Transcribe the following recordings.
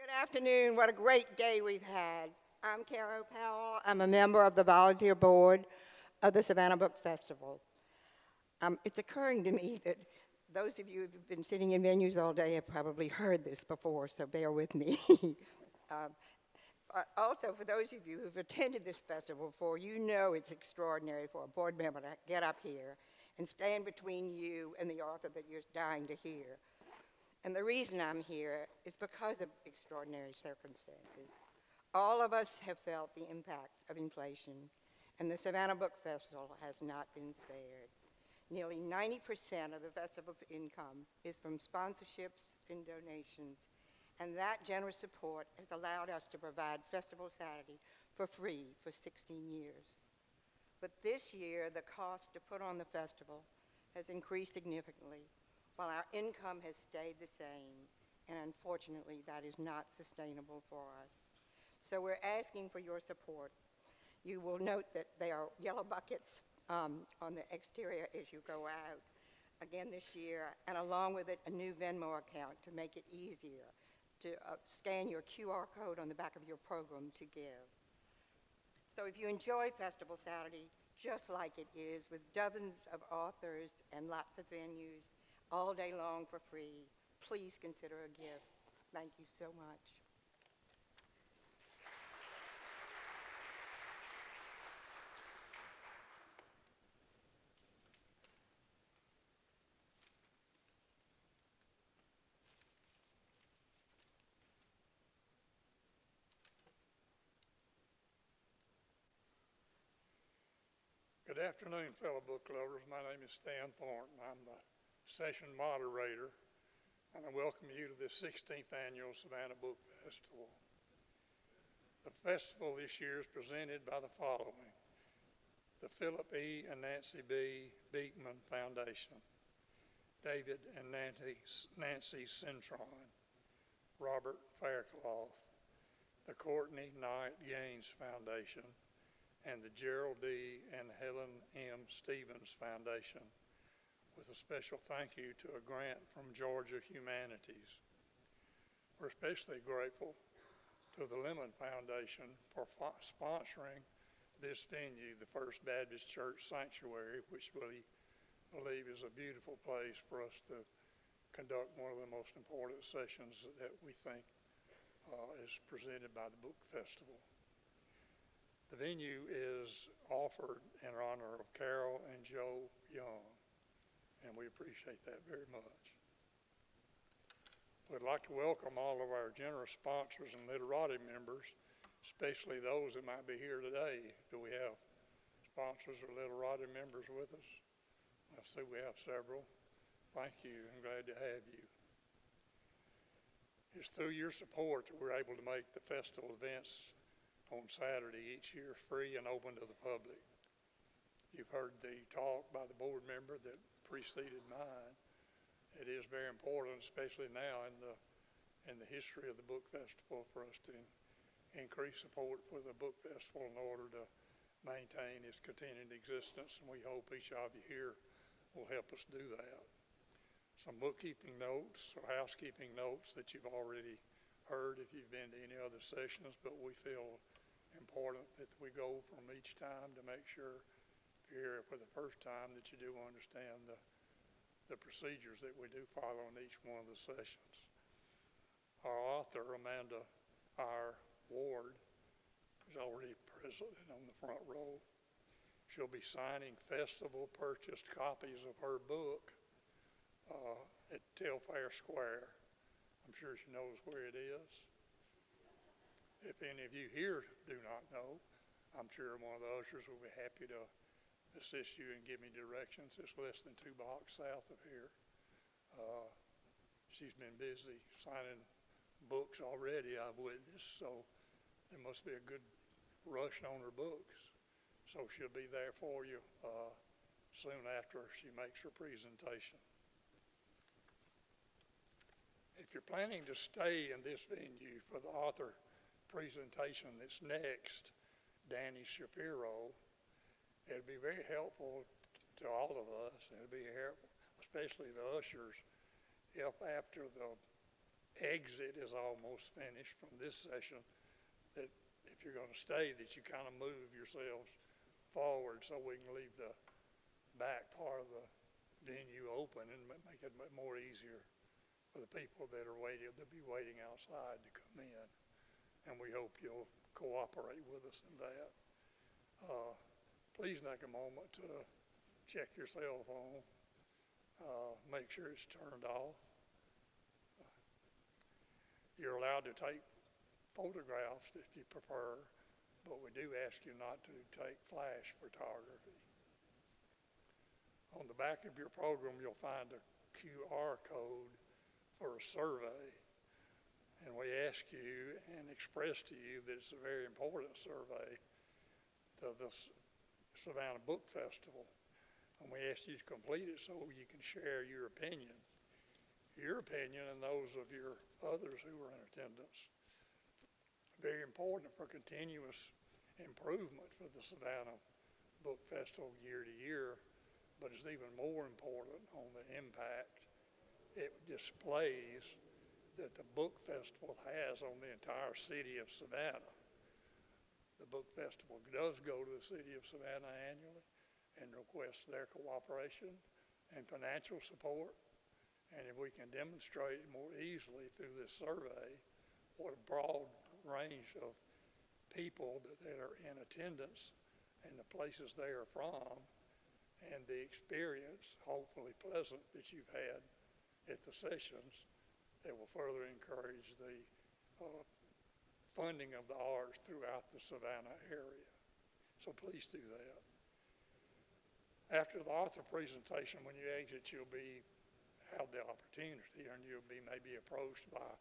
Good afternoon. What a great day we've had. I'm Carol Powell. I'm a member of the volunteer board of the Savannah Book Festival. It's occurring to me that those of you who've been sitting in venues all day have probably heard this before, so bear with me. Also, for those of you who've attended this festival before, you know it's extraordinary for a board member to get up here and stand between you and the author that you're dying to hear. And the reason I'm here is because of extraordinary circumstances. All of us have felt the impact of inflation, and the Savannah Book Festival has not been spared. Nearly 90% of the festival's income is from sponsorships and donations, and that generous support has allowed us to provide Festival Saturday for free for 16 years. But this year, the cost to put on the festival has increased significantly, while our income has stayed the same, and unfortunately, that is not sustainable for us. So we're asking for your support. You will note that there are yellow buckets on the exterior as you go out again this year, and along with it, a new Venmo account to make it easier to scan your QR code on the back of your program to give. So if you enjoy Festival Saturday, just like it is, with dozens of authors and lots of venues, all day long for free, please consider a gift. Thank you so much. Good afternoon, fellow book lovers. My name is Stan Thornton. I'm the session moderator, and I welcome you to the 16th Annual Savannah Book Festival. The festival this year is presented by the following: the Philip E. and Nancy B. Beekman Foundation, David and Nancy Cintron, Robert Faircloth, the Courtney Knight Gaines Foundation, and the Gerald D. and Helen M. Stevens Foundation, with a special thank you to a grant from Georgia Humanities. We're especially grateful to the Lemon Foundation for sponsoring this venue, the First Baptist Church Sanctuary, which we believe is a beautiful place for us to conduct one of the most important sessions that we think is presented by the Book Festival. The venue is offered in honor of Carol and Joe Young, and we appreciate that very much. We'd like to welcome all of our generous sponsors and literati members, especially those that might be here today. Do we have sponsors or literati members with us? I see we have several. Thank you, and glad to have you. It's through your support that we're able to make the festival events on Saturday each year free and open to the public. You've heard the talk by the board member that preceded mine. It is very important, especially now in the history of the Book Festival, for us to increase support for the Book Festival in order to maintain its continued existence, and we hope each of you here will help us do that. Some bookkeeping notes or housekeeping notes that you've already heard if you've been to any other sessions, but we feel important that we go from each time to make sure if you're here for the first time that you do understand the procedures that we do follow in each one of the sessions. Our author, Amanda Eyre Ward, is already present and on the front row. She'll be signing festival purchased copies of her book at Telfair Square. I'm sure she knows where it is. If any of you here do not know, I'm sure one of the ushers will be happy to assist you and give me directions. It's less than 2 blocks south of here. She's been busy signing books already, I've witnessed, so there must be a good rush on her books. So she'll be there for you soon after she makes her presentation. If you're planning to stay in this venue for the author presentation that's next, Danny Shapiro, it'd be very helpful to all of us, and it'd be helpful, especially the ushers, if after the exit is almost finished from this session, that if you're going to stay, that you kind of move yourselves forward so we can leave the back part of the venue open and make it more easier for the people that are waiting, that'll be waiting outside to come in. And we hope you'll cooperate with us in that. Please take a moment to check your cell phone. Make sure it's turned off. You're allowed to take photographs if you prefer, but we do ask you not to take flash photography. On the back of your program, you'll find a QR code for a survey. And we ask you and express to you that it's a very important survey to the Savannah Book Festival. And we ask you to complete it so you can share your opinion and those of your others who are in attendance. Very important for continuous improvement for the Savannah Book Festival year to year, but it's even more important on the impact it displays that the book festival has on the entire city of Savannah. The book festival does go to the city of Savannah annually and requests their cooperation and financial support. And if we can demonstrate more easily through this survey what a broad range of people that are in attendance and the places they are from and the experience, hopefully pleasant, that you've had at the sessions, that will further encourage the funding of the arts throughout the Savannah area. So please do that. After the author presentation, when you exit, you'll have the opportunity, and you'll be maybe approached by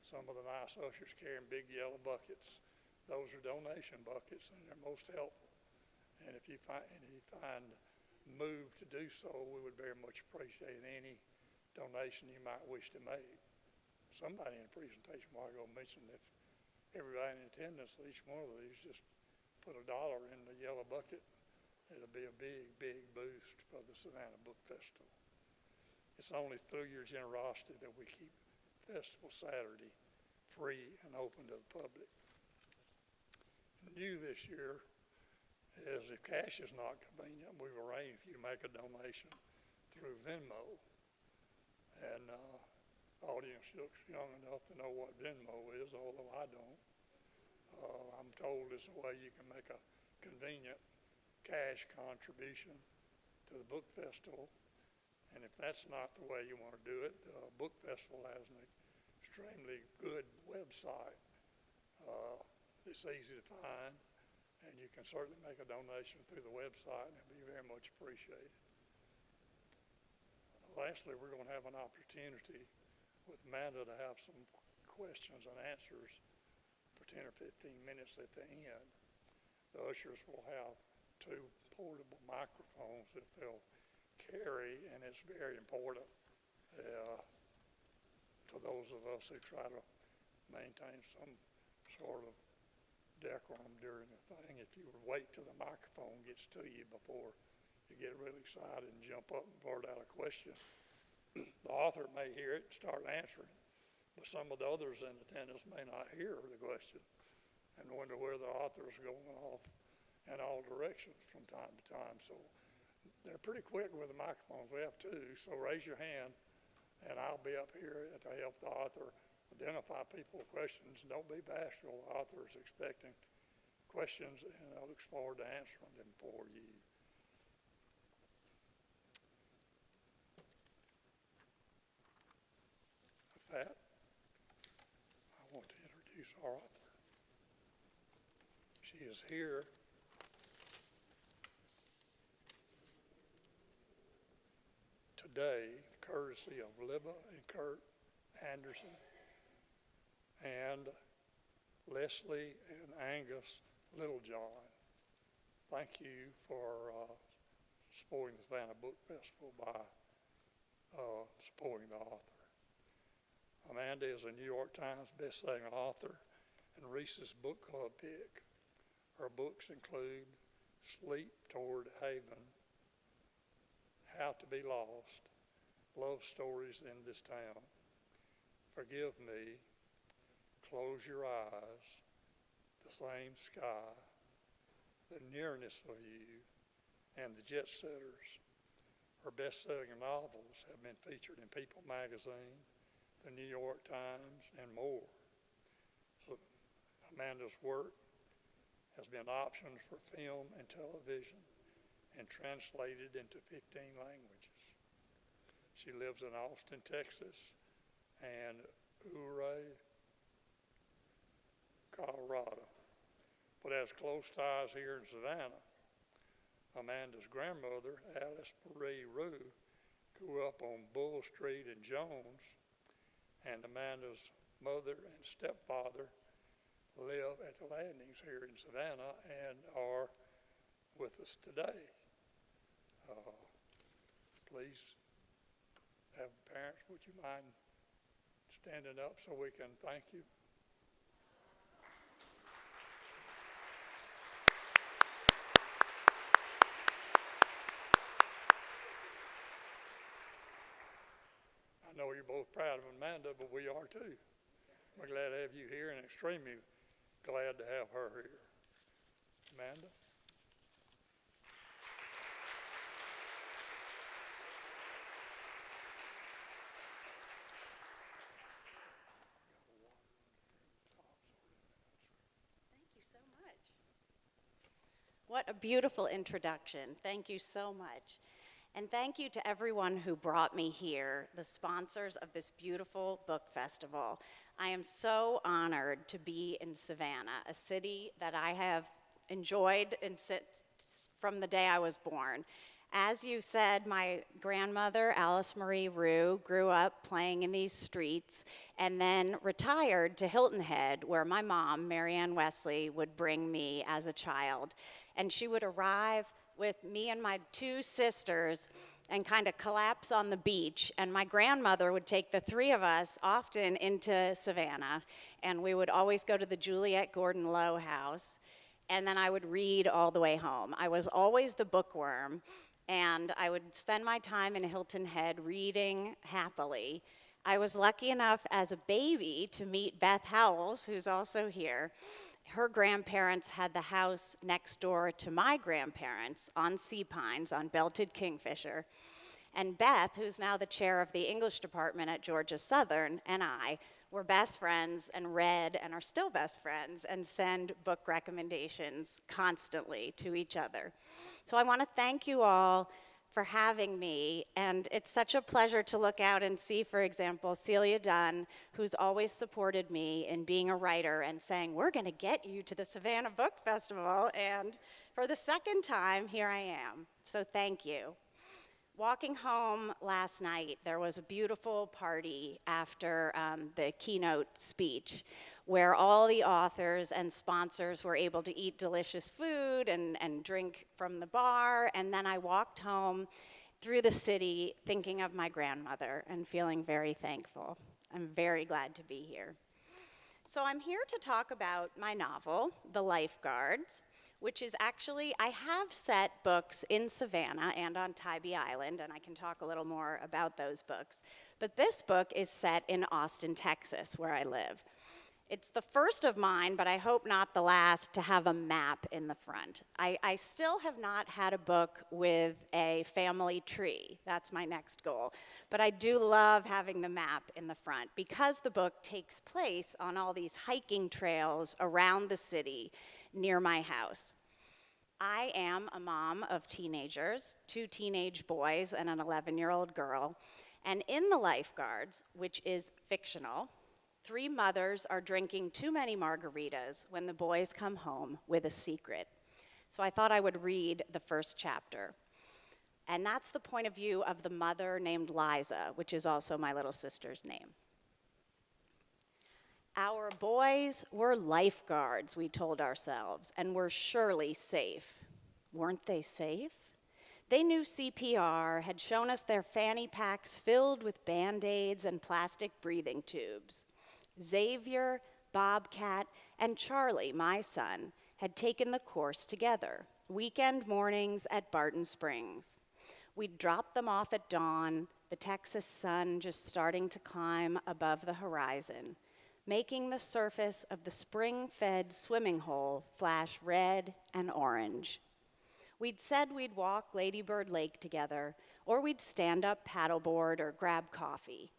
some of the nice ushers carrying big yellow buckets. Those are donation buckets, and they're most helpful. And if you find moved to do so, we would very much appreciate any donation you might wish to make. Somebody in the presentation a while ago mentioned if everybody in attendance, each one of these, just put $1 in the yellow bucket, it'll be a big, big boost for the Savannah Book Festival. It's only through your generosity that we keep Festival Saturday free and open to the public. New this year is if cash is not convenient, we've arranged for you to make a donation through Venmo. And the audience looks young enough to know what Venmo is, although I don't. I'm told it's a way you can make a convenient cash contribution to the book festival. And if that's not the way you want to do it, the book festival has an extremely good website. It's easy to find, and you can certainly make a donation through the website, and it'll be very much appreciated. Lastly, we're going to have an opportunity with Amanda to have some questions and answers for 10 or 15 minutes at the end. The ushers will have 2 portable microphones that they'll carry, and it's very important to those of us who try to maintain some sort of decorum during the thing. If you would wait till the microphone gets to you before you get really excited and jump up and blurt out a question. The author may hear it and start answering, but some of the others in attendance may not hear the question and wonder where the author is going off in all directions from time to time. So they're pretty quick with the microphones. We have 2, so raise your hand, and I'll be up here to help the author identify people with questions. Don't be bashful. The author is expecting questions, and I look forward to answering them for you. With that, I want to introduce our author. She is here today, courtesy of Libba and Kurt Anderson and Leslie and Angus Littlejohn. Thank you for supporting the Savannah Book Festival by supporting the author. Amanda is a New York Times best-selling author and Reese's Book Club pick. Her books include Sleep Toward Haven, How to Be Lost, Love Stories in This Town, forgive me, close your eyes, the same sky, the nearness of you, and the Jet Setters. Her best-selling novels have been featured in People magazine, the New York Times, and more. So Amanda's work has been optioned for film and television and translated into 15 languages. She lives in Austin, Texas, and Ouray, Colorado, but has close ties here in Savannah. Amanda's grandmother, Alice Marie Rue, grew up on Bull Street in Jones, and Amanda's mother and stepfather live at the Landings here in Savannah and are with us today. Please have parents, would you mind standing up so we can thank you? I know you're both proud of Amanda, but we are too. We're glad to have you here and extremely glad to have her here. Amanda? What a beautiful introduction. Thank you so much. And thank you to everyone who brought me here, the sponsors of this beautiful book festival. I am so honored to be in Savannah, a city that I have enjoyed from the day I was born. As you said, my grandmother, Alice Marie Rue, grew up playing in these streets and then retired to Hilton Head, where my mom, Mary Ann Wesley, would bring me as a child. And she would arrive with me and my two sisters and kind of collapse on the beach. And my grandmother would take the three of us often into Savannah, and we would always go to the Juliet Gordon Low house, and then I would read all the way home. I was always the bookworm, and I would spend my time in Hilton Head reading happily. I was lucky enough as a baby to meet Beth Howells, who's also here. Her grandparents had the house next door to my grandparents on Sea Pines on Belted Kingfisher. And Beth, who's now the chair of the English department at Georgia Southern, and I were best friends and read and are still best friends and send book recommendations constantly to each other. So I want to thank you all for having me, and it's such a pleasure to look out and see, for example, Celia Dunn, who's always supported me in being a writer and saying, we're going to get you to the Savannah Book Festival, and for the second time, here I am. So thank you. Walking home last night, there was a beautiful party after the keynote speech where all the authors and sponsors were able to eat delicious food and drink from the bar, and then I walked home through the city thinking of my grandmother and feeling very thankful. I'm very glad to be here. So I'm here to talk about my novel, The Lifeguards, which is actually, I have set books in Savannah and on Tybee Island, and I can talk a little more about those books. But this book is set in Austin, Texas, where I live. It's the first of mine, but I hope not the last, to have a map in the front. I still have not had a book with a family tree. That's my next goal. But I do love having the map in the front because the book takes place on all these hiking trails around the city near my house. I am a mom of teenagers, 2 teenage boys and an 11-year-old girl. And in The Lifeguards, which is fictional, 3 mothers are drinking too many margaritas when the boys come home with a secret. So I thought I would read the first chapter. And that's the point of view of the mother named Liza, which is also my little sister's name. Our boys were lifeguards, we told ourselves, and were surely safe. Weren't they safe? They knew CPR, had shown us their fanny packs filled with Band-Aids and plastic breathing tubes. Xavier, Bobcat, and Charlie, my son, had taken the course together, weekend mornings at Barton Springs. We'd drop them off at dawn, the Texas sun just starting to climb above the horizon, making the surface of the spring-fed swimming hole flash red and orange. We'd said we'd walk Lady Bird Lake together, or we'd stand up paddleboard or grab coffee.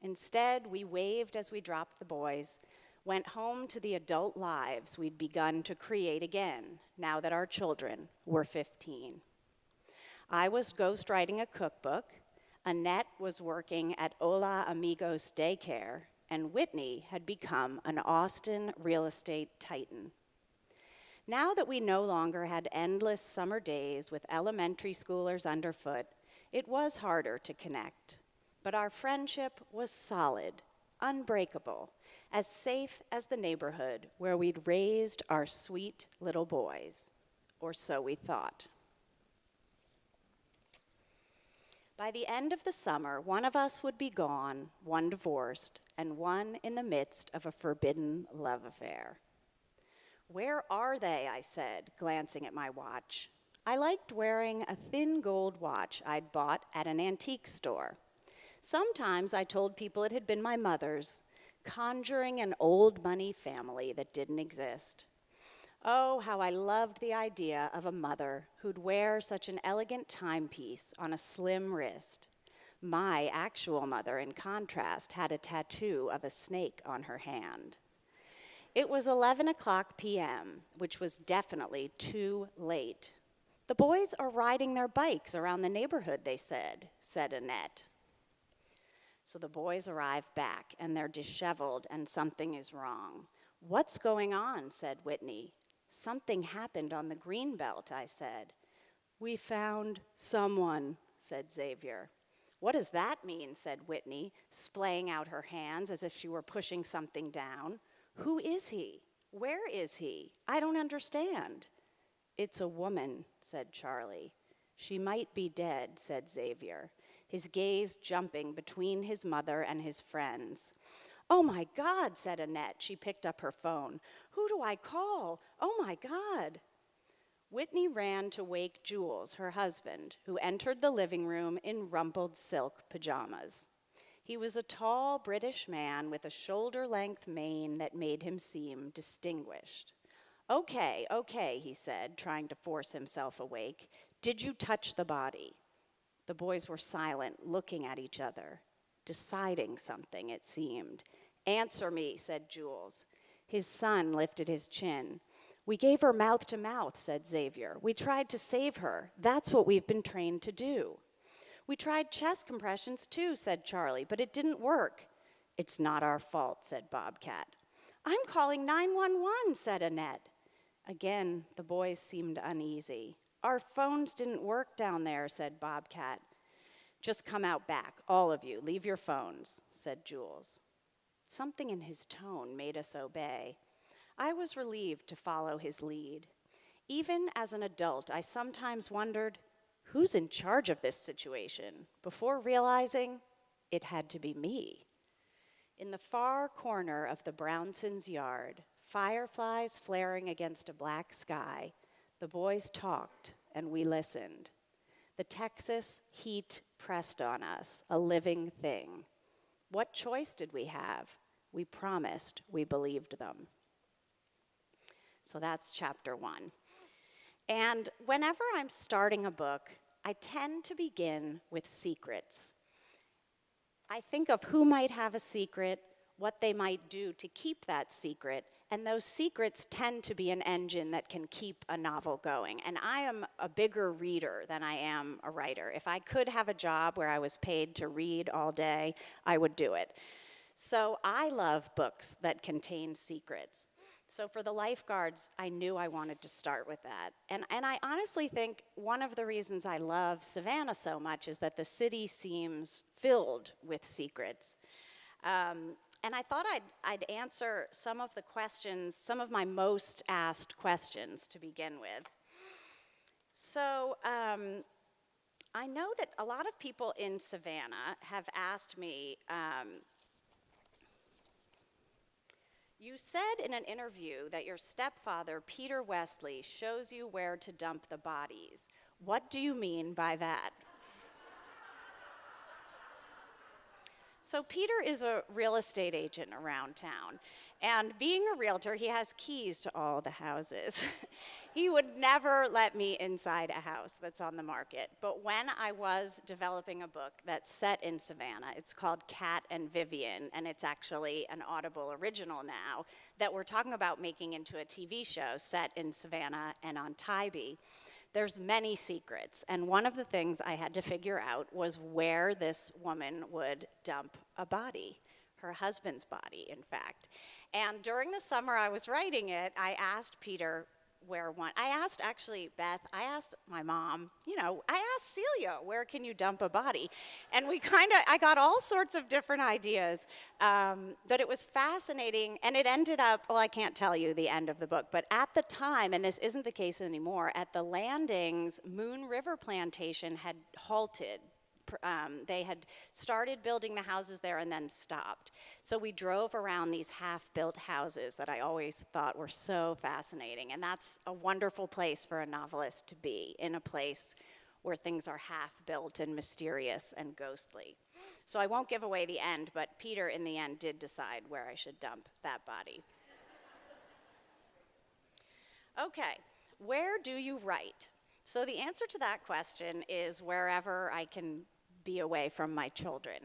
Instead, we waved as we dropped the boys, went home to the adult lives we'd begun to create again, now that our children were 15. I was ghostwriting a cookbook, Annette was working at Hola Amigos Daycare, and Whitney had become an Austin real estate titan. Now that we no longer had endless summer days with elementary schoolers underfoot, it was harder to connect. But our friendship was solid, unbreakable, as safe as the neighborhood where we'd raised our sweet little boys, or so we thought. By the end of the summer, one of us would be gone, one divorced, and one in the midst of a forbidden love affair. "Where are they?" I said, glancing at my watch. I liked wearing a thin gold watch I'd bought at an antique store. Sometimes I told people it had been my mother's, conjuring an old money family that didn't exist. Oh, how I loved the idea of a mother who'd wear such an elegant timepiece on a slim wrist. My actual mother, in contrast, had a tattoo of a snake on her hand. It was 11 p.m., which was definitely too late. "The boys are riding their bikes around the neighborhood," they said Annette. So the boys arrive back, and they're disheveled, and something is wrong. "What's going on?" said Whitney. "Something happened on the Greenbelt," I said. "We found someone," said Xavier. "What does that mean?" said Whitney, splaying out her hands as if she were pushing something down. "Who is he? Where is he? I don't understand." "It's a woman," said Charlie. "She might be dead," said Xavier, his gaze jumping between his mother and his friends. "Oh my God," said Annette. She picked up her phone. "Who do I call? Oh my God." Whitney ran to wake Jules, her husband, who entered the living room in rumpled silk pajamas. He was a tall British man with a shoulder-length mane that made him seem distinguished. Okay, he said, trying to force himself awake. "Did you touch the body?" The boys were silent, looking at each other, deciding something, it seemed. "Answer me," said Jules. His son lifted his chin. "We gave her mouth to mouth," said Xavier. "We tried to save her. That's what we've been trained to do." "We tried chest compressions too," said Charlie, "but it didn't work." "It's not our fault," said Bobcat. "I'm calling 911, said Annette. Again, the boys seemed uneasy. "Our phones didn't work down there," said Bobcat. "Just come out back, all of you. Leave your phones," said Jules. Something in his tone made us obey. I was relieved to follow his lead. Even as an adult, I sometimes wondered, who's in charge of this situation, before realizing it had to be me. In the far corner of the Brownsons' yard, fireflies flaring against a black sky, the boys talked and we listened. The Texas heat pressed on us, a living thing. What choice did we have? We promised we believed them. So that's chapter 1. And whenever I'm starting a book, I tend to begin with secrets. I think of who might have a secret, what they might do to keep that secret, and those secrets tend to be an engine that can keep a novel going. And I am a bigger reader than I am a writer. If I could have a job where I was paid to read all day, I would do it. So I love books that contain secrets. So for the lifeguards, I knew I wanted to start with that. And I honestly think one of the reasons I love Savannah so much is that the city seems filled with secrets. And I thought I'd answer some of the questions, some of my most asked questions to begin with. So I know that a lot of people in Savannah have asked me, you said in an interview that your stepfather, Peter Wesley, shows you where to dump the bodies. What do you mean by that? So Peter is a real estate agent around town. And being a realtor, he has keys to all the houses. He would never let me inside a house that's on the market. But when I was developing a book that's set in Savannah, it's called Cat and Vivian, and it's actually an Audible original now that we're talking about making into a TV show set in Savannah and on Tybee. There's many secrets, and one of the things I had to figure out was where this woman would dump a body, her husband's body, in fact. And during the summer I was writing it, I asked Peter where one, I asked actually Beth, I asked my mom, I asked Celia, where can you dump a body? And I got all sorts of different ideas, but it was fascinating, and it ended up, well, I can't tell you the end of the book, but at the time, and this isn't the case anymore, at the landings, Moon River Plantation had halted. They had started building the houses there and then stopped. So we drove around these half-built houses that I always thought were so fascinating. And that's a wonderful place for a novelist to be, in a place where things are half-built and mysterious and ghostly. So I won't give away the end, but Peter, in the end, did decide where I should dump that body. Okay, where do you write? So the answer to that question is wherever I can be away from my children.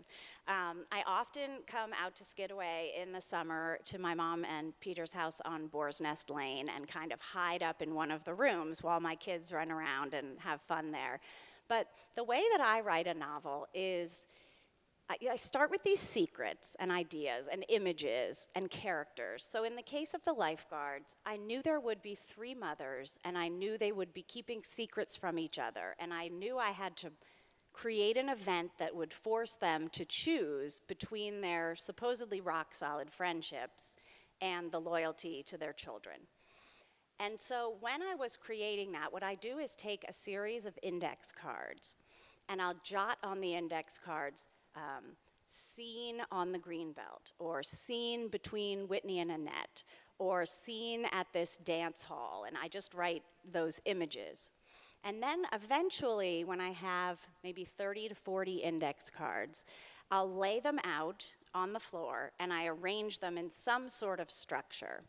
I often come out to Skidaway in the summer to my mom and Peter's house on Boar's Nest Lane and kind of hide up in one of the rooms while my kids run around and have fun there. But the way that I write a novel is I start with these secrets and ideas and images and characters. So in the case of the lifeguards, I knew there would be 3 mothers, and I knew they would be keeping secrets from each other, and I knew I had to create an event that would force them to choose between their supposedly rock-solid friendships and the loyalty to their children. And so when I was creating that, what I do is take a series of index cards, and I'll jot on the index cards, scene on the Greenbelt, or scene between Whitney and Annette, or scene at this dance hall, and I just write those images. And then eventually, when I have maybe 30 to 40 index cards, I'll lay them out on the floor, and I arrange them in some sort of structure.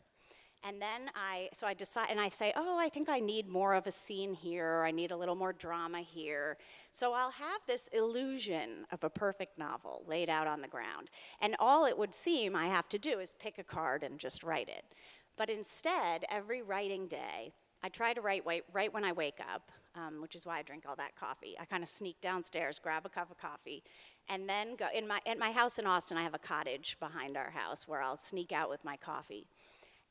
And then I decide, and I say, oh, I think I need more of a scene here, or I need a little more drama here. So I'll have this illusion of a perfect novel laid out on the ground. And all it would seem I have to do is pick a card and just write it. But instead, every writing day, I try to write right when I wake up, which is why I drink all that coffee. I kind of sneak downstairs, grab a cup of coffee, and then go. At my house in Austin, I have a cottage behind our house where I'll sneak out with my coffee.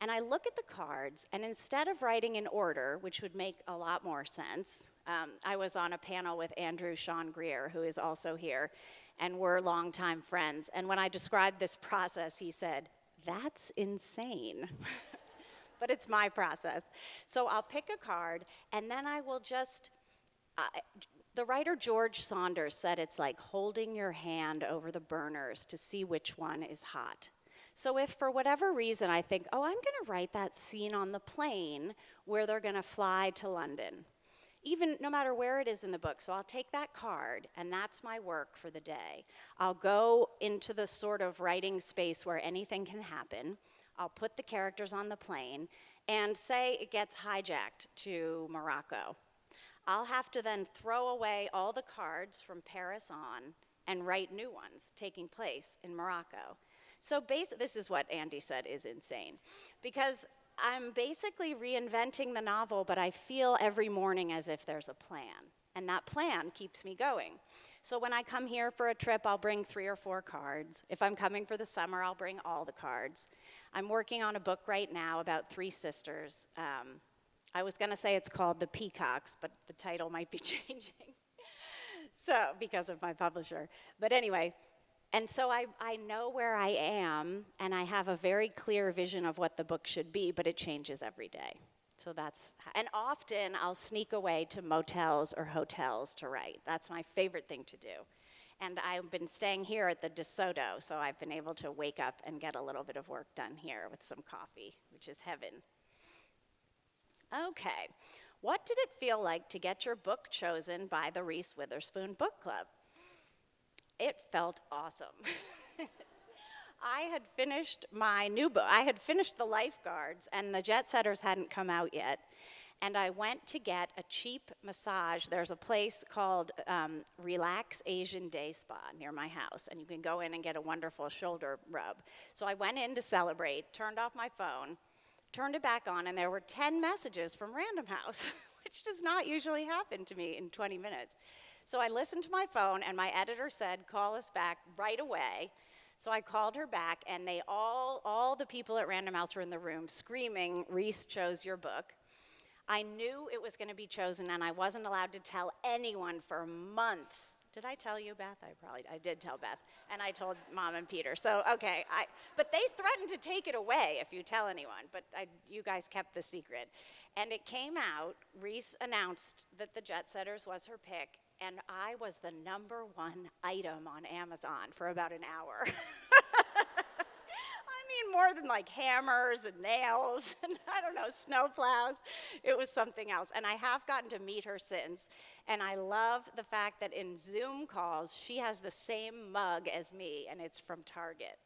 And I look at the cards, and instead of writing in order, which would make a lot more sense, I was on a panel with Andrew Sean Greer, who is also here, and we're longtime friends. And when I described this process, he said, "That's insane." But it's my process. So I'll pick a card, and then I will just, the writer George Saunders said it's like holding your hand over the burners to see which one is hot. So if for whatever reason I think, oh, I'm going to write that scene on the plane where they're going to fly to London, even no matter where it is in the book. So I'll take that card, and that's my work for the day. I'll go into the sort of writing space where anything can happen. I'll put the characters on the plane and say it gets hijacked to Morocco. I'll have to then throw away all the cards from Paris on and write new ones taking place in Morocco. So this is what Andy said is insane, because I'm basically reinventing the novel, but I feel every morning as if there's a plan, and that plan keeps me going. So when I come here for a trip, I'll bring 3 or 4 cards. If I'm coming for the summer, I'll bring all the cards. I'm working on a book right now about 3 sisters. I was going to say it's called The Peacocks, but the title might be changing, so because of my publisher. But anyway, and so I know where I am, and I have a very clear vision of what the book should be, but it changes every day. So and often I'll sneak away to motels or hotels to write. That's my favorite thing to do. And I've been staying here at the DeSoto, so I've been able to wake up and get a little bit of work done here with some coffee, which is heaven. Okay, what did it feel like to get your book chosen by the Reese Witherspoon Book Club? It felt awesome. I had finished my new book. I had finished The Lifeguards, and the Jet Setters hadn't come out yet. And I went to get a cheap massage. There's a place called Relax Asian Day Spa near my house, and you can go in and get a wonderful shoulder rub. So I went in to celebrate, turned off my phone, turned it back on, and there were 10 messages from Random House, which does not usually happen to me in 20 minutes. So I listened to my phone, and my editor said, call us back right away. So I called her back, and they all the people at Random House were in the room screaming, Reese chose your book. I knew it was going to be chosen, and I wasn't allowed to tell anyone for months. Did I tell you, Beth? I did tell Beth, and I told Mom and Peter. So, okay, but they threatened to take it away if you tell anyone, but you guys kept the secret. And it came out, Reese announced that the Jet Setters was her pick, and I was the #1 item on Amazon for about an hour. More than like hammers and nails and I don't know, snow plows. It was something else. And I have gotten to meet her since. And I love the fact that in Zoom calls, she has the same mug as me, and it's from Target.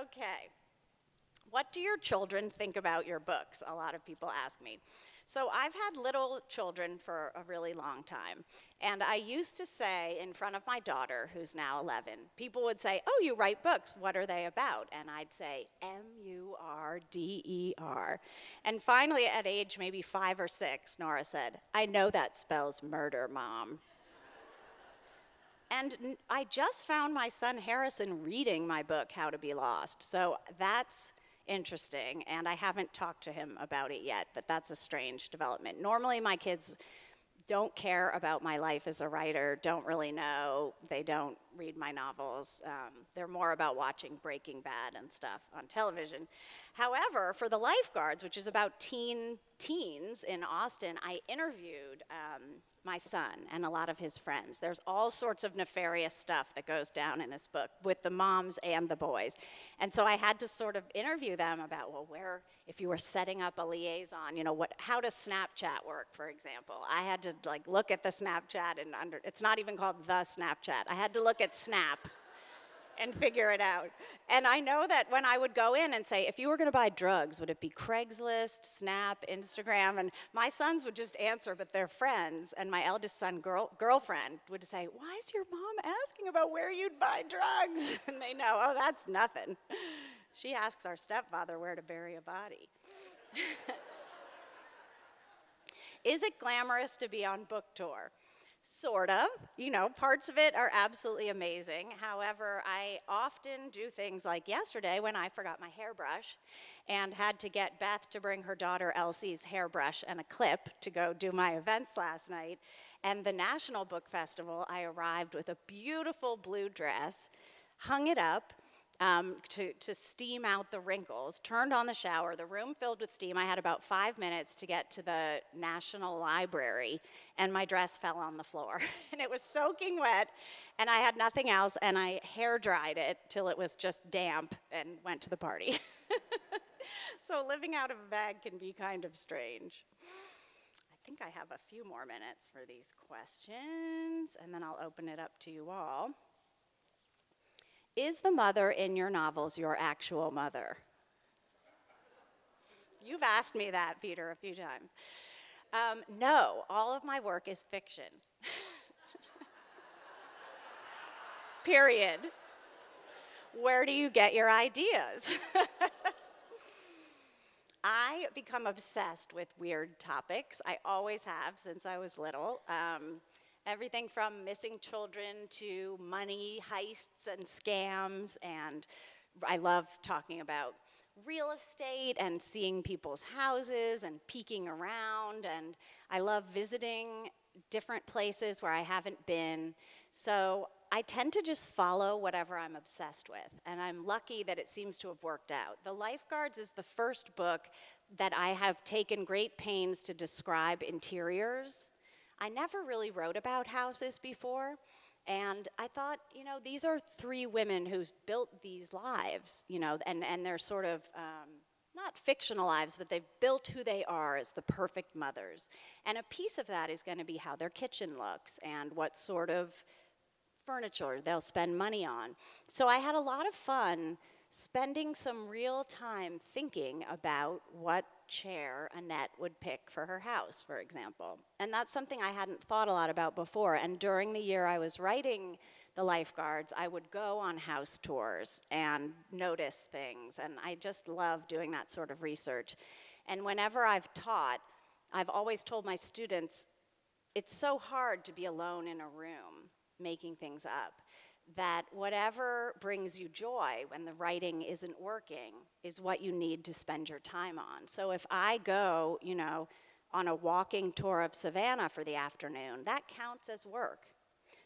Okay. What do your children think about your books? A lot of people ask me. So I've had little children for a really long time. And I used to say in front of my daughter, who's now 11, people would say, oh, you write books. What are they about? And I'd say, M-U-R-D-E-R. And finally, at age maybe 5 or 6, Nora said, I know that spells murder, Mom. And I just found my son Harrison reading my book, How to Be Lost. So that's interesting, and I haven't talked to him about it yet, but that's a strange development. Normally, my kids don't care about my life as a writer, don't really know, they don't read my novels. They're more about watching Breaking Bad and stuff on television. However, for The Lifeguards, which is about teens in Austin, I interviewed my son and a lot of his friends. There's all sorts of nefarious stuff that goes down in this book with the moms and the boys. And so I had to sort of interview them about, well, if you were setting up a liaison, how does Snapchat work, for example? I had to look at the Snapchat and it's not even called the Snapchat. I had to look at Snap and figure it out. And I know that when I would go in and say, if you were going to buy drugs, would it be Craigslist, Snap, Instagram? And my sons would just answer, but their friends, and my eldest son, girlfriend, would say, why is your mom asking about where you'd buy drugs? And they know, oh, that's nothing. She asks our stepfather where to bury a body. Is it glamorous to be on book tour? Sort of. Parts of it are absolutely amazing. However, I often do things like yesterday when I forgot my hairbrush and had to get Beth to bring her daughter Elsie's hairbrush and a clip to go do my events last night. And the National Book Festival, I arrived with a beautiful blue dress, hung it up, to steam out the wrinkles, turned on the shower, the room filled with steam. I had about 5 minutes to get to the National Library, and my dress fell on the floor. And it was soaking wet, and I had nothing else, and I hair dried it till it was just damp and went to the party. So living out of a bag can be kind of strange. I think I have a few more minutes for these questions, and then I'll open it up to you all. Is the mother in your novels your actual mother? You've asked me that, Peter, a few times. No, all of my work is fiction. Period. Where do you get your ideas? I become obsessed with weird topics. I always have since I was little. Everything from missing children to money heists and scams, and I love talking about real estate and seeing people's houses and peeking around, and I love visiting different places where I haven't been. So I tend to just follow whatever I'm obsessed with, and I'm lucky that it seems to have worked out. The Lifeguards is the first book that I have taken great pains to describe interiors. I never really wrote about houses before, and I thought, these are 3 women who's built these lives, and they're sort of, not fictional lives, but they've built who they are as the perfect mothers. And a piece of that is going to be how their kitchen looks and what sort of furniture they'll spend money on. So I had a lot of fun spending some real time thinking about what chair Annette would pick for her house, for example. And that's something I hadn't thought a lot about before. And during the year I was writing The Lifeguards, I would go on house tours and notice things. And I just love doing that sort of research. And whenever I've taught, I've always told my students, it's so hard to be alone in a room making things up, that whatever brings you joy when the writing isn't working is what you need to spend your time on. So if I go, on a walking tour of Savannah for the afternoon, that counts as work.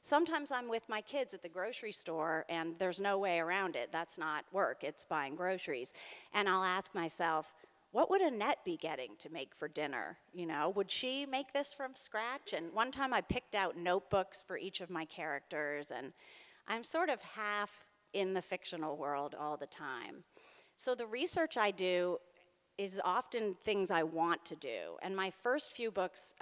Sometimes I'm with my kids at the grocery store and there's no way around it. That's not work, it's buying groceries. And I'll ask myself, what would Annette be getting to make for dinner? Would she make this from scratch? And one time I picked out notebooks for each of my characters, and I'm sort of half in the fictional world all the time. So the research I do is often things I want to do. And my first few books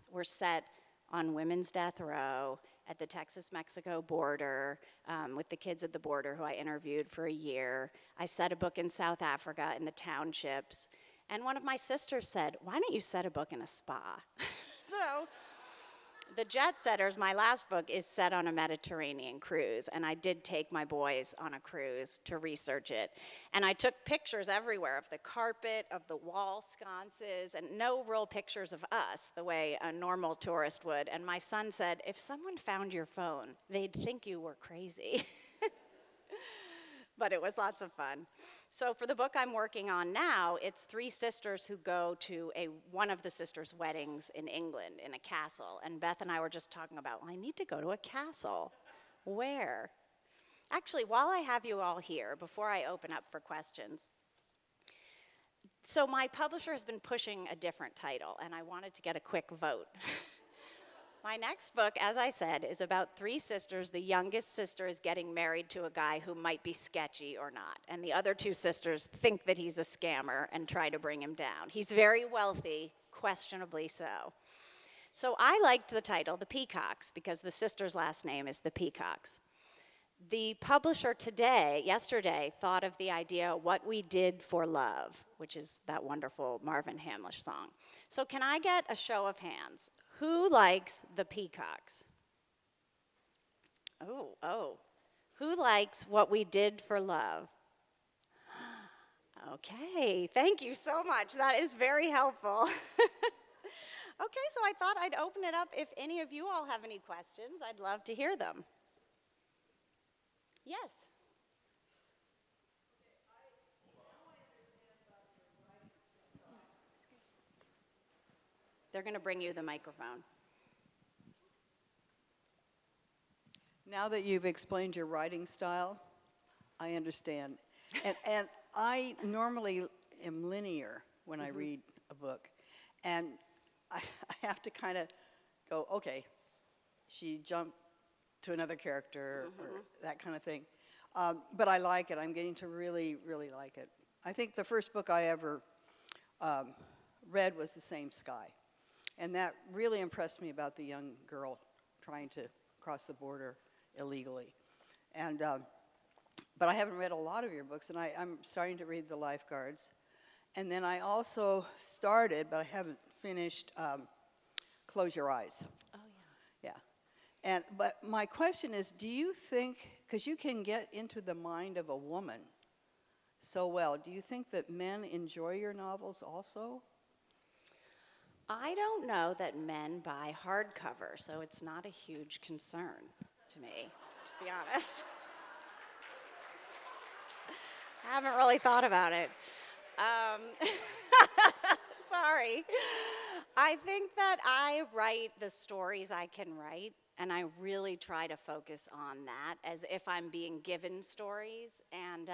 were set on women's death row, at the Texas-Mexico border, with the kids at the border who I interviewed for a year. I set a book in South Africa in the townships. And one of my sisters said, why don't you set a book in a spa? So The Jet Setters, my last book, is set on a Mediterranean cruise, and I did take my boys on a cruise to research it. And I took pictures everywhere of the carpet, of the wall sconces, and no real pictures of us, the way a normal tourist would. And my son said, if someone found your phone, they'd think you were crazy. But it was lots of fun. So for the book I'm working on now, it's three sisters who go to one of the sisters' weddings in England in a castle. And Beth and I were just talking about, well, I need to go to a castle. Where? Actually, while I have you all here, before I open up for questions, so my publisher has been pushing a different title, and I wanted to get a quick vote. My next book, as I said, is about three sisters. The youngest sister is getting married to a guy who might be sketchy or not, and the other two sisters think that he's a scammer and try to bring him down. He's very wealthy, questionably so. So I liked the title, The Peacocks, because the sister's last name is the Peacocks. The publisher yesterday, thought of the idea, What We Did for Love, which is that wonderful Marvin Hamlish song. So can I get a show of hands? Who likes the Peacocks? Oh. Who likes What We Did for Love? Okay, thank you so much. That is very helpful. Okay, so I thought I'd open it up. If any of you all have any questions, I'd love to hear them. Yes. They're going to bring you the microphone. Now that you've explained your writing style, I understand. And I normally am linear when I read a book. And I have to kind of go, okay, she jumped to another character or that kind of thing. But I like it. I'm getting to really, really like it. I think the first book I ever read was The Same Sky. And that really impressed me about the young girl trying to cross the border illegally. And but I haven't read a lot of your books, and I'm starting to read The Lifeguards. And then I also started, but I haven't finished, Close Your Eyes. Oh, yeah. Yeah. But my question is, do you think, because you can get into the mind of a woman so well, do you think that men enjoy your novels also? I don't know that men buy hardcover, so it's not a huge concern to me, to be honest. I haven't really thought about it. Sorry. I think that I write the stories I can write, and I really try to focus on that as if I'm being given stories. And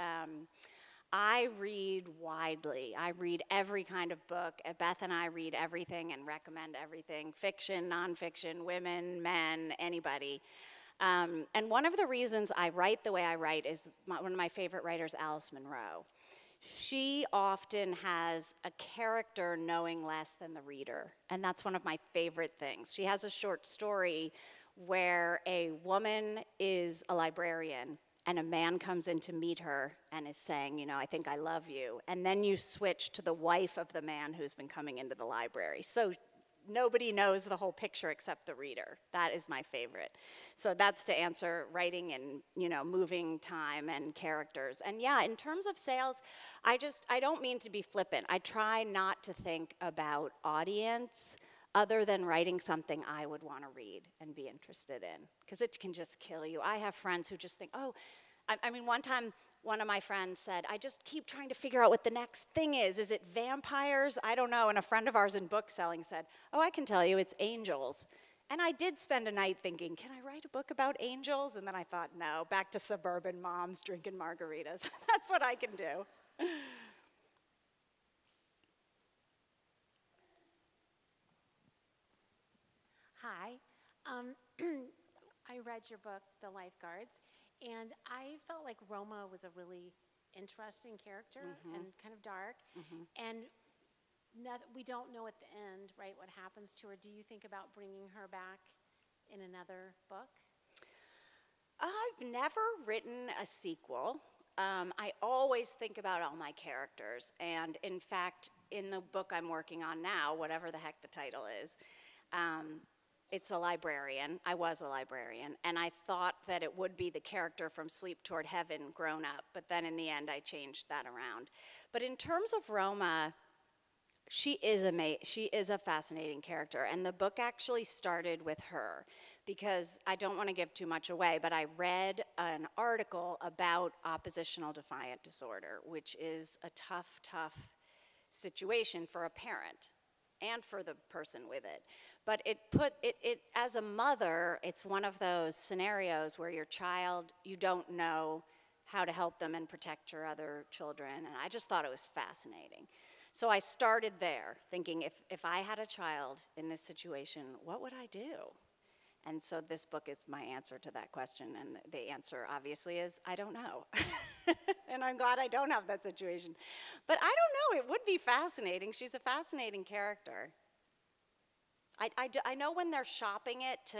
I read widely. I read every kind of book. Beth and I read everything and recommend everything, fiction, nonfiction, women, men, anybody. And one of the reasons I write the way I write is one of my favorite writers, Alice Munro. She often has a character knowing less than the reader, and that's one of my favorite things. She has a short story where a woman is a librarian and a man comes in to meet her and is saying, you know, I think I love you. And then you switch to the wife of the man who's been coming into the library. So nobody knows the whole picture except the reader. That is my favorite. So that's to answer writing and, you know, moving time and characters. And yeah, in terms of sales, I don't mean to be flippant. I try not to think about audience other than writing something I would want to read and be interested in, because it can just kill you. I have friends who just think, oh, I mean, one time, one of my friends said, I just keep trying to figure out what the next thing is. Is it vampires? I don't know. And a friend of ours in book selling said, oh, I can tell you, it's angels. And I did spend a night thinking, can I write a book about angels? And then I thought, no, back to suburban moms drinking margaritas. That's what I can do. Hi. I read your book, The Lifeguards, and I felt like Roma was a really interesting character and kind of dark. And now that we don't know at the end, right, what happens to her. Do you think about bringing her back in another book? I've never written a sequel. I always think about all my characters. And in fact, in the book I'm working on now, whatever the heck the title is, it's a librarian. I was a librarian. And I thought that it would be the character from Sleep Toward Heaven grown up. But then in the end, I changed that around. But in terms of Roma, she is a fascinating character. And the book actually started with her, because I don't want to give too much away, but I read an article about oppositional defiant disorder, which is a tough, tough situation for a parent and for the person with it. But it as a mother, it's one of those scenarios where your child, you don't know how to help them and protect your other children, and I just thought it was fascinating. So I started there, thinking if I had a child in this situation, what would I do? And so this book is my answer to that question, and the answer obviously is, I don't know. And I'm glad I don't have that situation. But I don't know, it would be fascinating. She's a fascinating character. I know when they're shopping it to,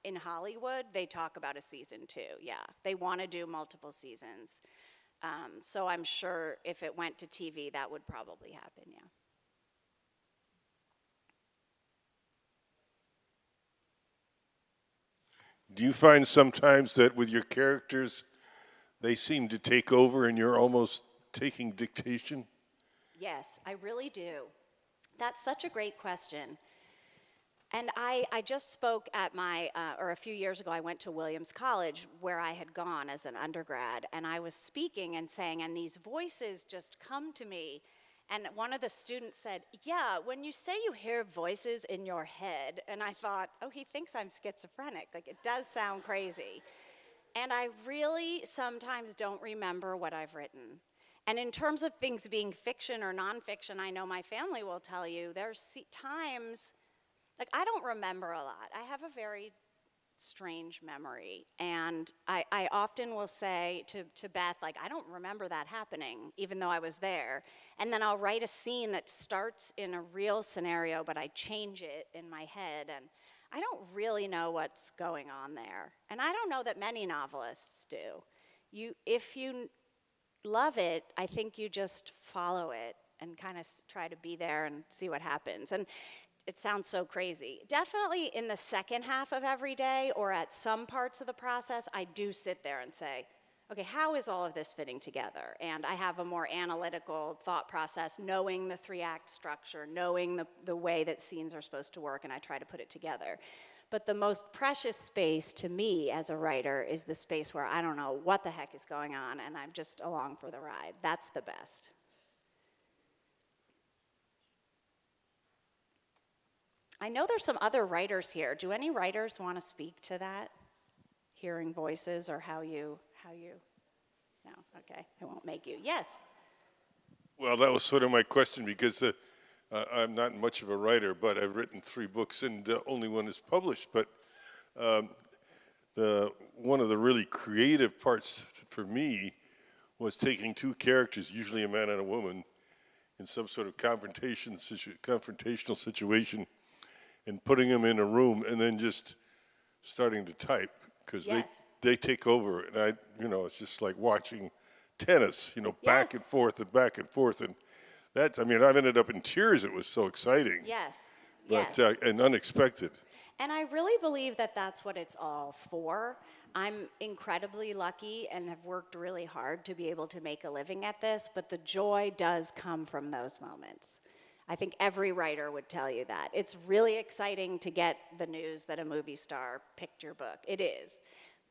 in Hollywood, they talk about a season 2, yeah. They want to do multiple seasons. So I'm sure if it went to TV, that would probably happen, yeah. Do you find sometimes that with your characters, they seem to take over and you're almost taking dictation? Yes, I really do. That's such a great question. And I just spoke at or a few years ago, I went to Williams College where I had gone as an undergrad, and I was speaking and saying, and these voices just come to me. And one of the students said, yeah, when you say you hear voices in your head, and I thought, oh, he thinks I'm schizophrenic. Like, it does sound crazy. And I really sometimes don't remember what I've written. And in terms of things being fiction or nonfiction, I know my family will tell you, there's times, like, I don't remember a lot. I have a very strange memory. And I often will say to Beth, like, I don't remember that happening, even though I was there. And then I'll write a scene that starts in a real scenario, but I change it in my head. And I don't really know what's going on there. And I don't know that many novelists do. If you love it, I think you just follow it and kind of try to be there and see what happens. And it sounds so crazy. Definitely in the second half of every day or at some parts of the process, I do sit there and say, okay, how is all of this fitting together? And I have a more analytical thought process, knowing the 3-act structure, knowing the way that scenes are supposed to work, and I try to put it together. But the most precious space to me as a writer is the space where I don't know what the heck is going on, and I'm just along for the ride. That's the best. I know there's some other writers here. Do any writers want to speak to that? Hearing voices or how you, no, okay, I won't make you. Yes? Well, that was sort of my question, because I'm not much of a writer, but I've written 3 books and only one is published. But one of the really creative parts for me was taking 2 characters, usually a man and a woman, in some sort of confrontational situation, and putting them in a room and then just starting to type because Yes. they take over, and it's just like watching tennis, back Yes. and forth and back and forth, and I've ended up in tears. It was so exciting, Yes. but Yes. and unexpected. And I really believe that that's what it's all for. I'm incredibly lucky and have worked really hard to be able to make a living at this, but the joy does come from those moments. I think every writer would tell you that. It's really exciting to get the news that a movie star picked your book. It is.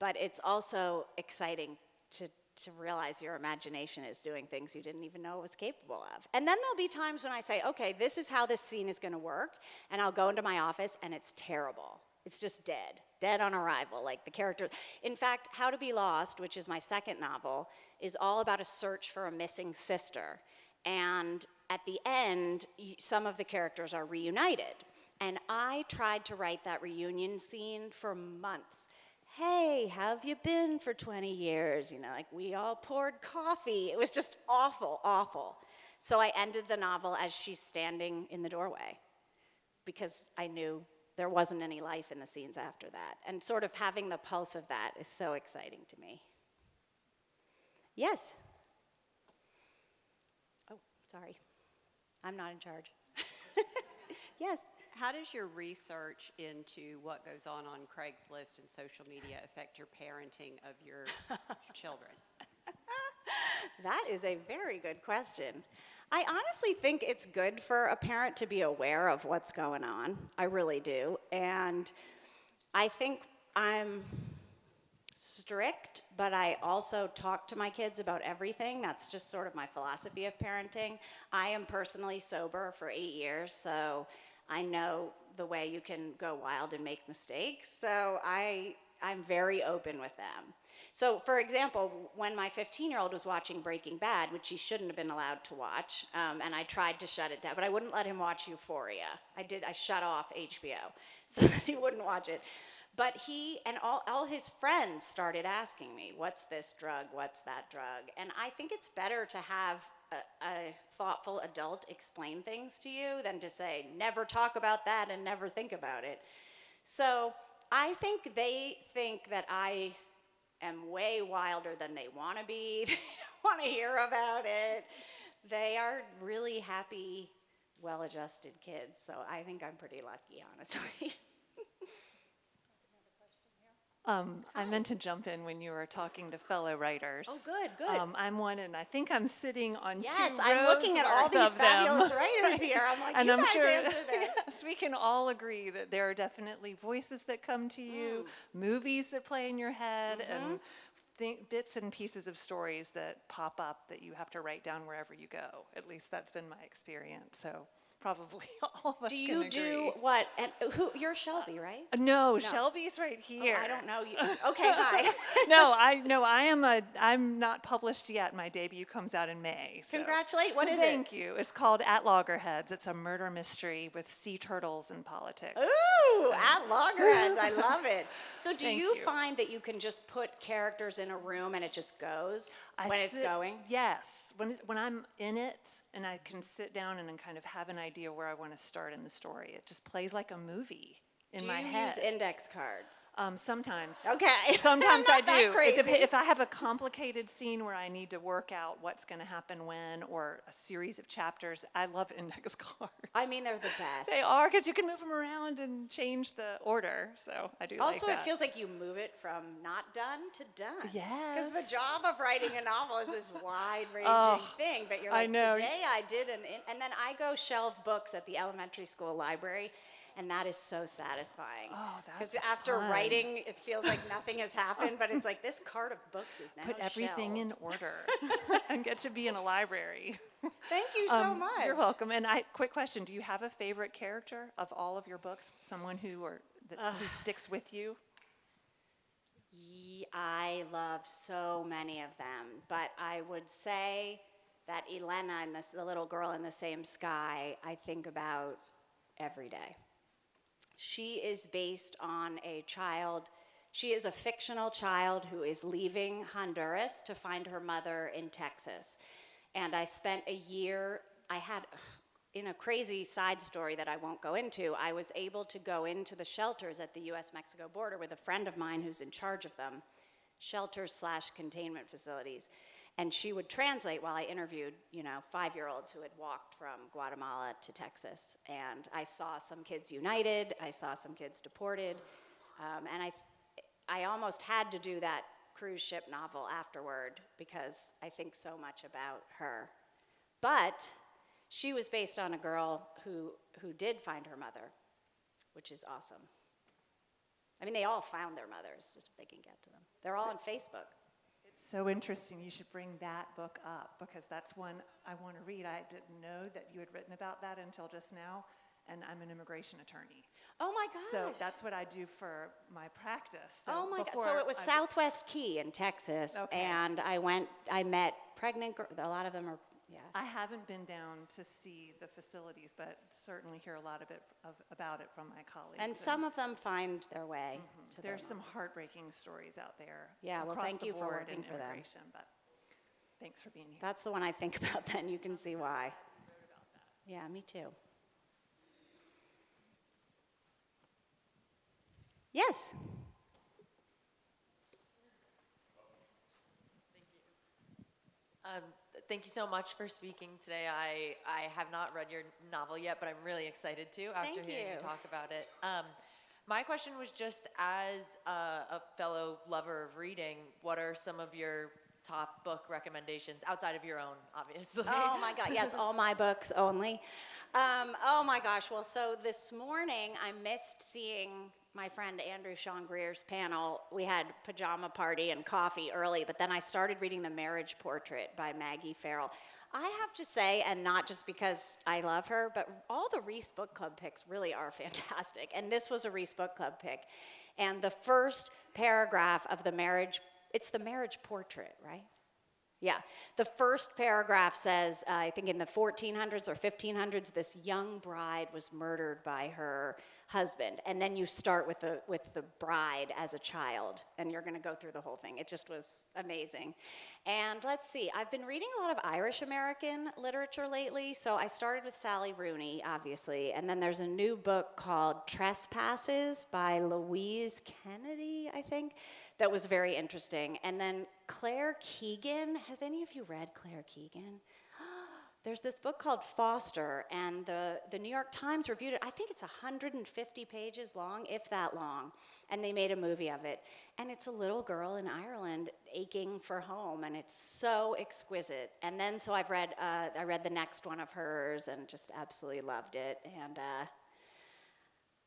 But it's also exciting to realize your imagination is doing things you didn't even know it was capable of. And then there'll be times when I say, okay, this is how this scene is going to work, and I'll go into my office and it's terrible. It's just dead on arrival, like the character. In fact, How to Be Lost, which is my second novel, is all about a search for a missing sister. And at the end, some of the characters are reunited. And I tried to write that reunion scene for months. Hey, how have you been for 20 years? Like we all poured coffee. It was just awful, awful. So I ended the novel as she's standing in the doorway because I knew there wasn't any life in the scenes after that. And sort of having the pulse of that is so exciting to me. Yes? Oh, sorry. I'm not in charge. Yes. How does your research into what goes on Craigslist and social media affect your parenting of your children? That is a very good question. I honestly think it's good for a parent to be aware of what's going on. I really do. And I think I'm strict, but I also talk to my kids about everything. That's just sort of my philosophy of parenting. I am personally sober for 8 years, so I know the way you can go wild and make mistakes. So I'm very open with them. So, for example, when my 15-year-old was watching Breaking Bad, which he shouldn't have been allowed to watch, and I tried to shut it down, but I wouldn't let him watch Euphoria. I shut off HBO so that he wouldn't watch it. But he and all his friends started asking me, what's this drug, what's that drug? And I think it's better to have a thoughtful adult explain things to you than to say, never talk about that and never think about it. So I think they think that I am way wilder than they want to be. They don't want to hear about it. They are really happy, well-adjusted kids, so I think I'm pretty lucky, honestly. I meant to jump in when you were talking to fellow writers. Oh, good, good. I'm one, and I think I'm sitting on Yes, two rows I'm looking at all worth these of them. fabulous writers here. I'm like, And you I'm guys sure, answer this. yes, we can all agree that there are definitely voices that come to you, movies that play in your head, and bits and pieces of stories that pop up that you have to write down wherever you go. At least that's been my experience. So probably all of us Do can you agree. do what? And you're Shelby, right? No, Shelby's right here. Oh, I don't know you. Okay, hi. I'm not published yet. My debut comes out in May. So. Congratulate. What is Thank you. It's called At Loggerheads. It's a murder mystery with sea turtles and politics. Ooh, at Loggerheads. I love it. So do Thank you you. find that you can just put characters in a room and it just goes when it's going? Yes. When I'm in it and I can sit down and kind of have an idea where I want to start in the story, it just plays like a movie in my head. Do you use index cards? Sometimes. Okay. Sometimes I I'm not that do. crazy. If I have a complicated scene where I need to work out what's going to happen when, or a series of chapters, I love index cards. I mean, they're the best. They are, because you can move them around and change the order. So I do like Also, that. it feels like you move it from not done to done. Yes. Because the job of writing a novel is this wide-ranging thing. But you're I like, know. today I did and then I go shelve books at the elementary school library, and that is so satisfying. Oh, that's Because after fun. writing, it feels like nothing has happened, but it's like this cart of books is now Put everything shelved. in order and get to be in a library. Thank you so much. You're welcome. And quick question: do you have a favorite character of all of your books? Someone who sticks with you? I love so many of them, but I would say that Elena and the little girl in the same sky, I think about every day. She is based on a child. She is a fictional child who is leaving Honduras to find her mother in Texas. And I spent a year, in a crazy side story that I won't go into, I was able to go into the shelters at the US-Mexico border with a friend of mine who's in charge of them, shelters/containment facilities. And she would translate while I interviewed, 5-year-olds who had walked from Guatemala to Texas. And I saw some kids united, I saw some kids deported, and I almost had to do that cruise ship novel afterward because I think so much about her. But she was based on a girl who did find her mother, which is awesome. I mean, they all found their mothers, just if they can get to them. They're all on Facebook. It's so interesting. You should bring that book up because that's one I want to read. I didn't know that you had written about that until just now, and I'm an immigration attorney. Oh my gosh. So that's what I do for my practice. So oh my God. So it was Southwest Key in Texas, Okay. and I met pregnant girls. A lot of them are, yeah. I haven't been down to see the facilities, but certainly hear a lot about it from my colleagues. And some of them find their way to There's their some moms. heartbreaking stories out there. Yeah, well, across thank the you for board working in for them. immigration, but thanks for being here. That's the one I think about then. You can see why. Yeah, me too. Yes. Thank you so much for speaking today. I have not read your novel yet, but I'm really excited to after Thank hearing you you. talk about it. My question was just as a fellow lover of reading, what are some of your top book recommendations outside of your own, obviously? Oh my God, yes, all my books only. Oh my gosh, well, so this morning I missed seeing my friend Andrew Sean Greer's panel. We had pajama party and coffee early, but then I started reading The Marriage Portrait by Maggie Farrell. I have to say, and not just because I love her, but all the Reese Book Club picks really are fantastic. And this was a Reese Book Club pick. And the first paragraph of it's The Marriage Portrait, right? Yeah, the first paragraph says, I think in the 1400s or 1500s, this young bride was murdered by her husband. And then you start with the bride as a child, and you're going to go through the whole thing. It just was amazing. And let's see, I've been reading a lot of Irish American literature lately. So I started with Sally Rooney, obviously, and then there's a new book called Trespasses by Louise Kennedy, I think, that was very interesting. And then Claire Keegan, have any of you read Claire Keegan? There's this book called Foster, and the New York Times reviewed it. I think it's 150 pages long, if that long, and they made a movie of it. And it's a little girl in Ireland aching for home, and it's so exquisite. And then so I read the next one of hers and just absolutely loved it. And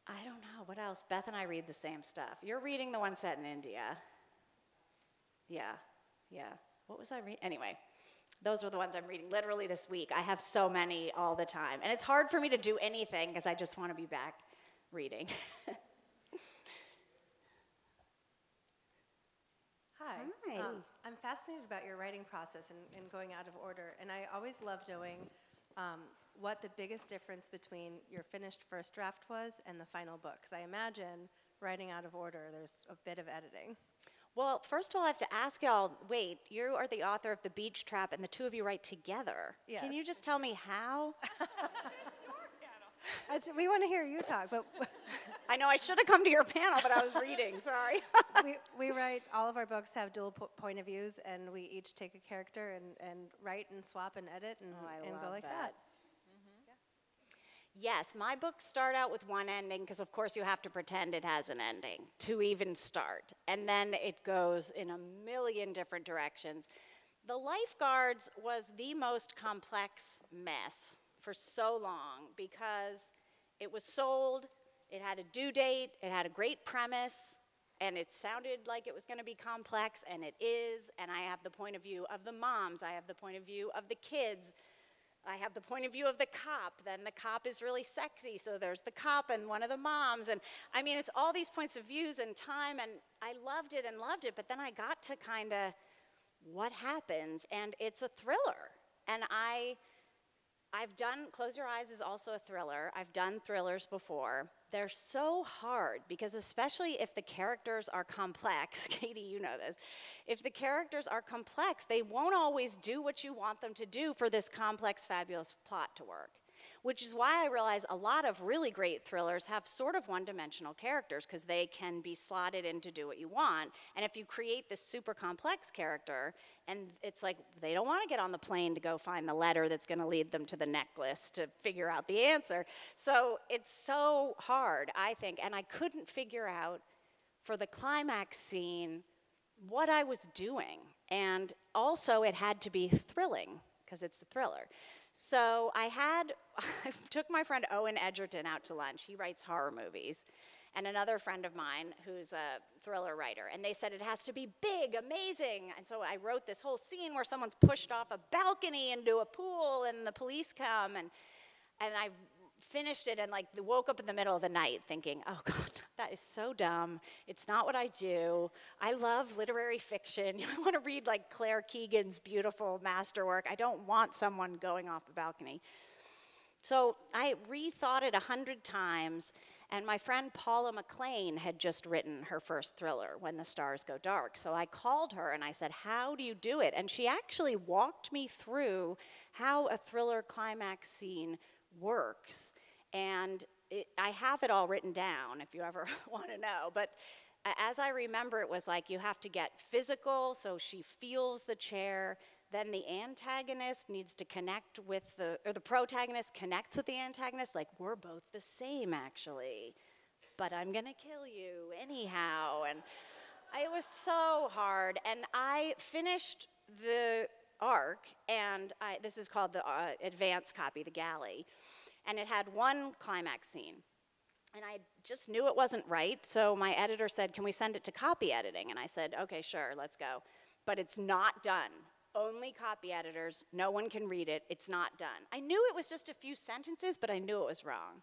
I don't know, what else? Beth and I read the same stuff. You're reading the one set in India. Yeah. What was I reading? Anyway, those are the ones I'm reading literally this week. I have so many all the time. And it's hard for me to do anything because I just want to be back reading. Hi. Hi. I'm fascinated about your writing process and going out of order. And I always love knowing what the biggest difference between your finished first draft was and the final book. Because I imagine writing out of order, there's a bit of editing. Well, first of all, I have to ask y'all, wait, you are the author of The Beach Trap, and the two of you write together. Yes. Can you just tell me how? We want to hear you talk, but I know I should have come to your panel, but I was reading, sorry. we write, all of our books have dual point of views, and we each take a character and write and swap and edit and go like that. Yes, my books start out with one ending because, of course, you have to pretend it has an ending to even start. And then it goes in a million different directions. The Lifeguards was the most complex mess for so long because it was sold, it had a due date, it had a great premise, and it sounded like it was going to be complex, and it is. And I have the point of view of the moms, I have the point of view of the kids, I have the point of view of the cop. Then the cop is really sexy, so there's the cop and one of the moms. And I mean, it's all these points of views and time, and I loved it, but then I got to kind of what happens, and it's a thriller. And I've done, Close Your Eyes is also a thriller. I've done thrillers before. They're so hard because especially if the characters are complex, Katie, you know this, if the characters are complex, they won't always do what you want them to do for this complex, fabulous plot to work. which is why I realize a lot of really great thrillers have sort of one-dimensional characters because they can be slotted in to do what you want. And if you create this super complex character, and it's like they don't want to get on the plane to go find the letter that's going to lead them to the necklace to figure out the answer. So it's so hard, I think, and I couldn't figure out for the climax scene what I was doing. And also it had to be thrilling because it's a thriller. So I took my friend Owen Edgerton out to lunch. He writes horror movies. And another friend of mine who's a thriller writer. And they said it has to be big, amazing. And so I wrote this whole scene where someone's pushed off a balcony into a pool and the police come. And I finished it and like woke up in the middle of the night thinking, oh God, that is so dumb. It's not what I do. I love literary fiction. I want to read like Claire Keegan's beautiful masterwork. I don't want someone going off a balcony. So I rethought it 100 times, and my friend Paula McLean had just written her first thriller, When the Stars Go Dark. So I called her and I said, how do you do it? And she actually walked me through how a thriller climax scene works. And I have it all written down if you ever want to know. But as I remember, it was like you have to get physical, so she feels the chair. Then the antagonist needs to connect with or the protagonist connects with the antagonist, like, we're both the same, actually, but I'm gonna kill you anyhow. And it was so hard. And I finished the arc, and this is called the advanced copy, the galley, and it had one climax scene. And I just knew it wasn't right, so my editor said, can we send it to copy editing? And I said, okay, sure, let's go. But it's not done. Only copy editors, no one can read it, it's not done. I knew it was just a few sentences, but I knew it was wrong.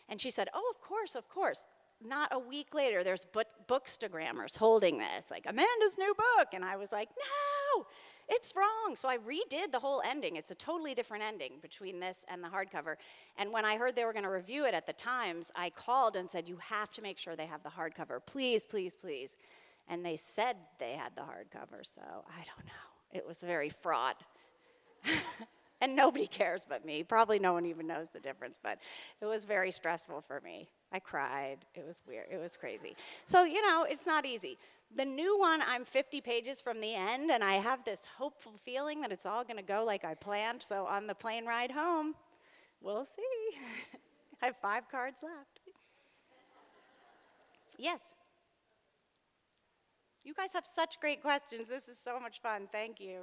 And she said, oh, of course, of course. Not a week later, there's bookstagrammers holding this, like, Amanda's new book. And I was like, no, it's wrong. So I redid the whole ending. It's a totally different ending between this and the hardcover. And when I heard they were going to review it at the Times, I called and said, you have to make sure they have the hardcover. Please, please, please. And they said they had the hardcover, so I don't know. It was very fraught. And nobody cares but me. Probably no one even knows the difference, but it was very stressful for me. I cried. It was weird. It was crazy. So, you know, it's not easy. The new one, I'm 50 pages from the end, and I have this hopeful feeling that it's all going to go like I planned. So on the plane ride home, we'll see. I have 5 cards left. Yes. You guys have such great questions. This is so much fun. Thank you.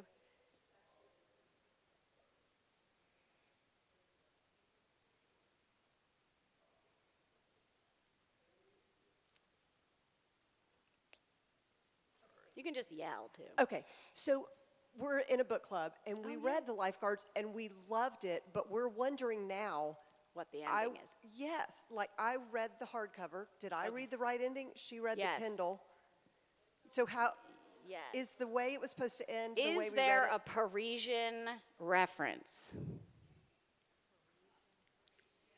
You can just yell, too. Okay, so we're in a book club, and we read The Lifeguards, and we loved it, but we're wondering now. What the ending is. Yes, like I read the hardcover. Did I read the right ending? She read the Kindle. So how, is the way it was supposed to end the way we read it? Is there a Parisian reference?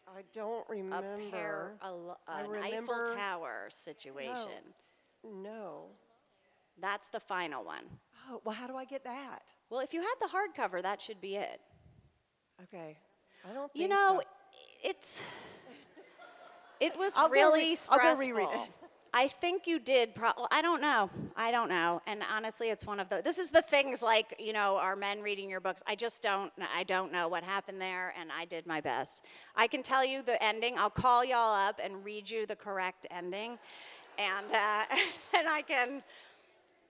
I don't remember. An Eiffel Tower situation. No. That's the final one. Oh, well, how do I get that? Well, if you had the hardcover, that should be it. Okay. I don't think You know, so. it was I'll really stressful. I'll go reread it. I think you did. Well, I don't know. I don't know. And honestly, it's one of the. This is the things like, you know, are men reading your books? I just don't. I don't know what happened there, and I did my best. I can tell you the ending. I'll call y'all up and read you the correct ending, and and I can,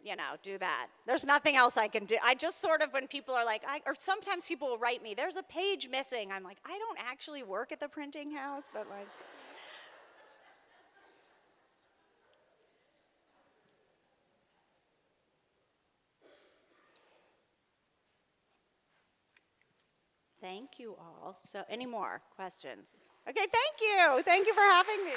you know, do that. There's nothing else I can do. I just sort of, when people are like, or sometimes people will write me, there's a page missing. I'm like, I don't actually work at the printing house, but like. Thank you all. So, any more questions? Okay, thank you. Thank you for having me.